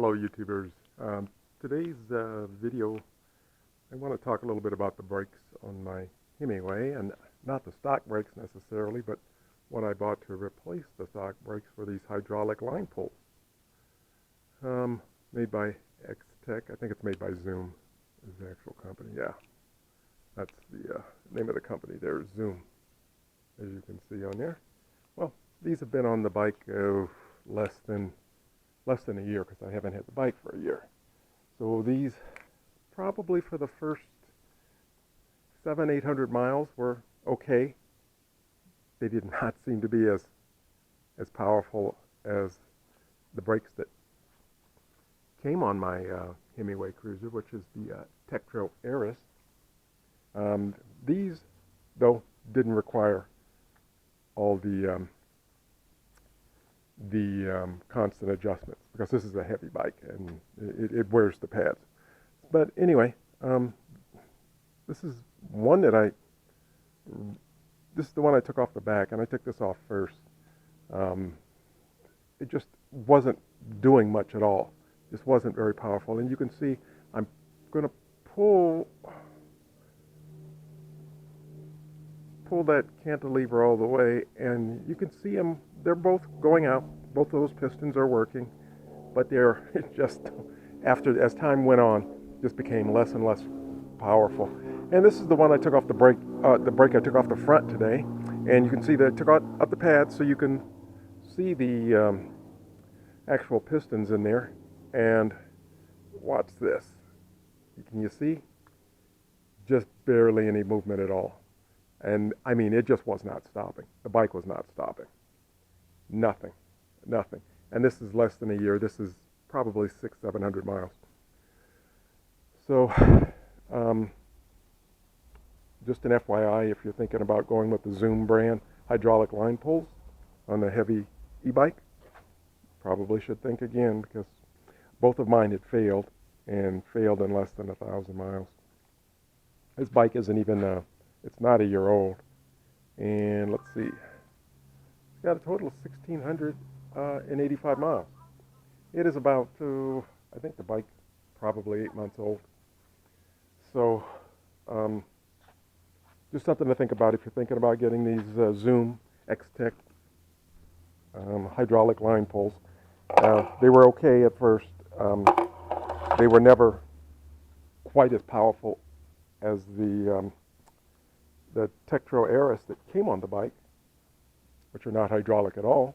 Hello YouTubers. Today's video, I want to talk a little bit about the brakes on my Hemingway, and not the stock brakes necessarily, but what I bought to replace the stock brakes for these hydraulic line pulls. Made by XTECH. I think it's made by Zoom is the actual company. Yeah, that's the name of the company there, Zoom, as you can see on there. Well, these have been on the bike less than a year, because I haven't had the bike for a year. So these, probably for the first 700-800 miles, were okay. They did not seem to be as powerful as the brakes that came on my Hemingway Cruiser, which is the XTECH Hydraulic. These, though, didn't require all the constant adjustments, because this is a heavy bike and it wears the pads. But anyway, this is one that this is the one I took off the back, and I took this off first. It just wasn't doing much at all. Just wasn't very powerful, and you can see I'm going to pull that cantilever all the way, and you can see them. They're both going out. Both of those pistons are working, but they're just, as time went on, just became less and less powerful. And this is the one I took off the brake I took off the front today, and you can see that I took out the pads, so you can see the actual pistons in there. And watch this. Can you see? Just barely any movement at all. And I mean, it just was not stopping. The bike was not stopping. Nothing. And this is less than a year. This is probably 600-700 miles. So, just an FYI, if you're thinking about going with the Zoom brand hydraulic line pulls on a heavy e-bike, probably should think again, because both of mine had failed, and failed in less than 1,000 miles. This bike isn't even, it's not a year old. And let's see, it's got a total of 1,685 miles. It is about, I think the bike probably 8 months old. So, just something to think about if you're thinking about getting these Zoom XTECH hydraulic line pulls. They were okay at first. They were never quite as powerful as the XTECH Hydraulic that came on the bike, which are not hydraulic at all.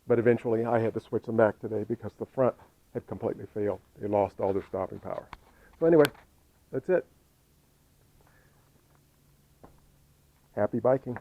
But eventually I had to switch them back today because the front had completely failed. They lost all their stopping power. So anyway, that's it. Happy biking.